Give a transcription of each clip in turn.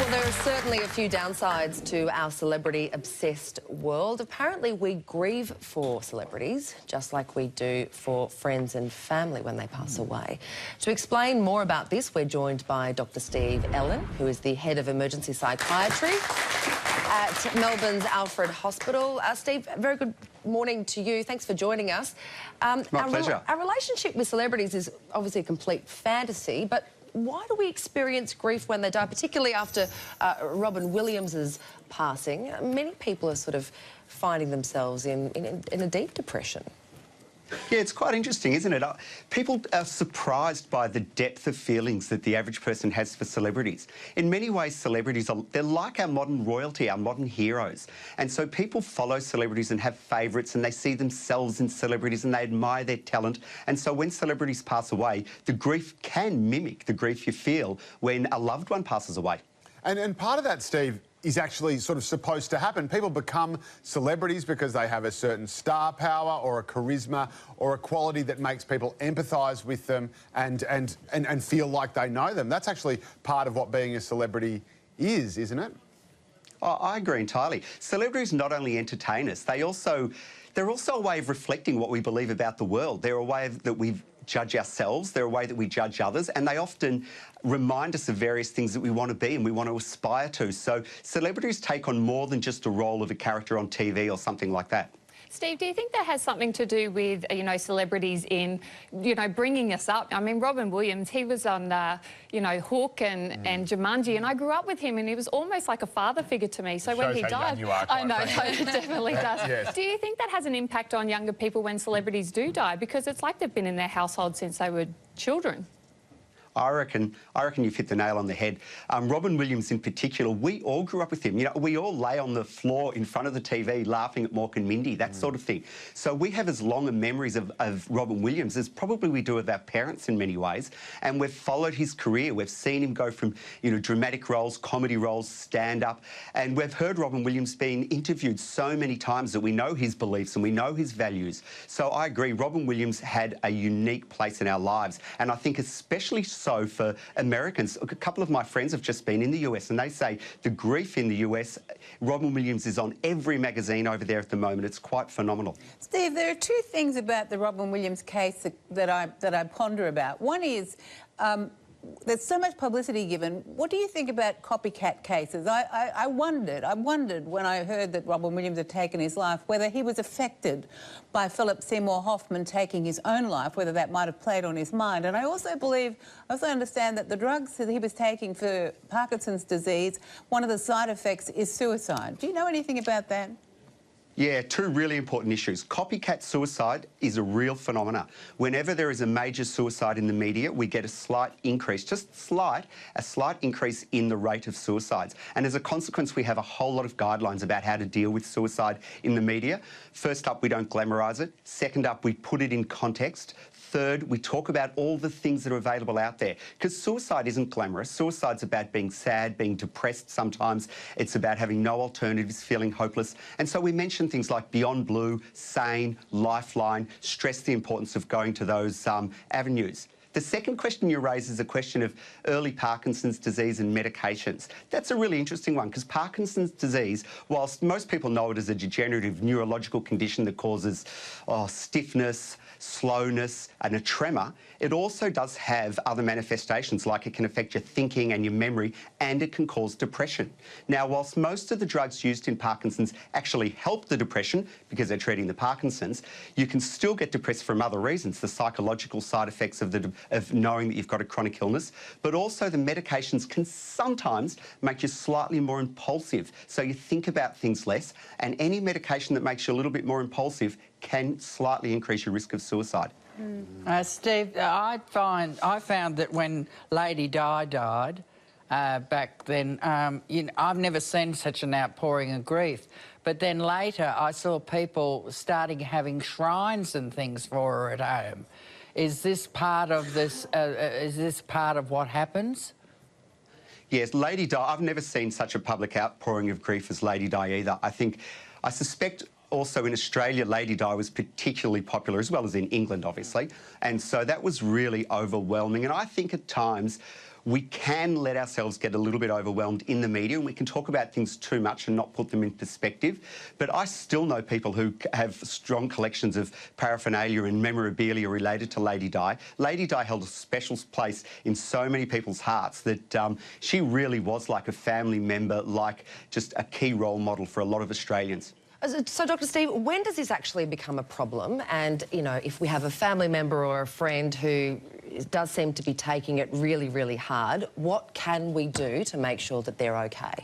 Well, there are certainly a few downsides to our celebrity-obsessed world. Apparently, we grieve for celebrities, just like we do for friends and family when they pass away. To explain more about this, we're joined by Dr. Steve Ellen, who is the head of emergency psychiatry at Melbourne's Alfred Hospital. Steve, very good morning to you. Thanks for joining us. My pleasure. Our relationship with celebrities is obviously a complete fantasy, but why do we experience grief when they die, particularly after Robin Williams's passing? Many people are sort of finding themselves in a deep depression. Yeah, it's quite interesting, isn't it? People are surprised by the depth of feelings that the average person has for celebrities. In many ways, celebrities they're like our modern royalty, our modern heroes. And so people follow celebrities and have favourites, and they see themselves in celebrities and they admire their talent. And so when celebrities pass away, the grief can mimic the grief you feel when a loved one passes away. And part of that, Steve, is actually sort of supposed to happen. People become celebrities because they have a certain star power or a charisma or a quality that makes people empathise with them and feel like they know them. That's actually part of what being a celebrity is, isn't it? Oh, I agree entirely. Celebrities not only entertain us, they're also a way of reflecting what we believe about the world. They're a way that we judge ourselves, they're a way that we judge others, and they often remind us of various things that we want to be and we want to aspire to. So celebrities take on more than just a role of a character on TV or something like that. Steve, do you think that has something to do with, celebrities in, bringing us up? I mean, Robin Williams, he was on, Hook and Jumanji, and I grew up with him, and he was almost like a father figure to me. So when he died, I know, it definitely does. Yes. Do you think that has an impact on younger people when celebrities do die? Because it's like they've been in their household since they were children. I reckon you've hit the nail on the head. Robin Williams in particular, we all grew up with him. We all lay on the floor in front of the TV laughing at Mork and Mindy, that sort of thing. So we have as long a memories of Robin Williams as probably we do of our parents in many ways. And we've followed his career. We've seen him go from, dramatic roles, comedy roles, stand-up. And we've heard Robin Williams being interviewed so many times that we know his beliefs and we know his values. So I agree, Robin Williams had a unique place in our lives. And I think especially so for Americans. A couple of my friends have just been in the US and they say the grief in the US, Robin Williams is on every magazine over there at the moment. It's quite phenomenal. Steve, there are two things about the Robin Williams case that I ponder about. One is there's so much publicity given. What do you think about copycat cases? I wondered when I heard that Robin Williams had taken his life, whether he was affected by Philip Seymour Hoffman taking his own life, whether that might have played on his mind. And I also understand that the drugs that he was taking for Parkinson's disease, one of the side effects is suicide. Do you know anything about that? Yeah, two really important issues. Copycat suicide is a real phenomena. Whenever there is a major suicide in the media, we get a slight increase, a slight increase in the rate of suicides. And as a consequence, we have a whole lot of guidelines about how to deal with suicide in the media. First up, we don't glamorise it. Second up, we put it in context. Third, we talk about all the things that are available out there. Because suicide isn't glamorous. Suicide's about being sad, being depressed sometimes. It's about having no alternatives, feeling hopeless. And so we mention things like Beyond Blue, Sane, Lifeline, stress the importance of going to those avenues. The second question you raise is a question of early Parkinson's disease and medications. That's a really interesting one because Parkinson's disease, whilst most people know it as a degenerative neurological condition that causes stiffness, slowness and a tremor, it also does have other manifestations, like it can affect your thinking and your memory, and it can cause depression. Now, whilst most of the drugs used in Parkinson's actually help the depression because they're treating the Parkinson's, you can still get depressed from other reasons, the psychological side effects of knowing that you've got a chronic illness, but also the medications can sometimes make you slightly more impulsive, so you think about things less, and any medication that makes you a little bit more impulsive can slightly increase your risk of suicide. Steve, I found that when Lady Di died back then, I've never seen such an outpouring of grief. But then later I saw people starting having shrines and things for her at home. Is this part of this? Is this part of what happens? Yes, Lady Di, I've never seen such a public outpouring of grief as Lady Di either. I suspect also in Australia, Lady Di was particularly popular, as well as in England, obviously. And so that was really overwhelming. And I think at times we can let ourselves get a little bit overwhelmed in the media, and we can talk about things too much and not put them in perspective. But I still know people who have strong collections of paraphernalia and memorabilia related to Lady Di. Lady Di held a special place in so many people's hearts that she really was like a family member, like just a key role model for a lot of Australians. So, Dr. Steve, when does this actually become a problem? And, you know, if we have a family member or a friend who does seem to be taking it really, really hard, what can we do to make sure that they're okay?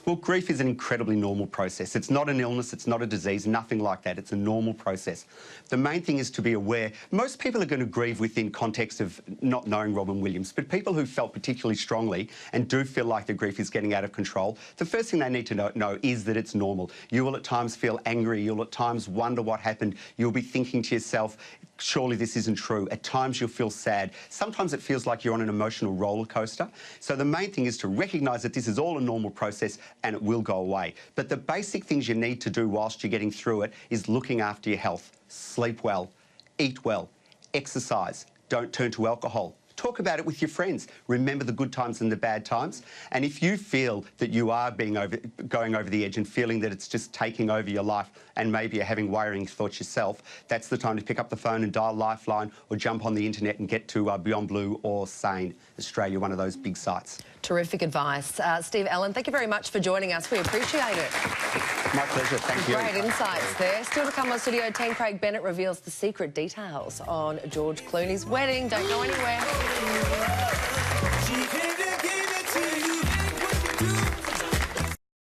Well, grief is an incredibly normal process. It's not an illness, it's not a disease, nothing like that. It's a normal process. The main thing is to be aware. Most people are going to grieve within context of not knowing Robin Williams, but people who felt particularly strongly and do feel like their grief is getting out of control, the first thing they need to know is that it's normal. You will at times feel angry, you'll at times wonder what happened, you'll be thinking to yourself, surely this isn't true. At times you'll feel sad. Sometimes it feels like you're on an emotional roller coaster. So the main thing is to recognise that this is all a normal process and it will go away. But the basic things you need to do whilst you're getting through it is looking after your health. Sleep well, eat well, exercise, don't turn to alcohol. Talk about it with your friends. Remember the good times and the bad times. And if you feel that you are going over the edge and feeling that it's just taking over your life and maybe you're having worrying thoughts yourself, that's the time to pick up the phone and dial Lifeline or jump on the internet and get to Beyond Blue or Sane Australia, one of those big sites. Terrific advice. Steve Allen, thank you very much for joining us. We appreciate it. My pleasure. Thank you. Great insights there. Still to come on Studio 10, Craig Bennett reveals the secret details on George Clooney's wedding. Don't go anywhere.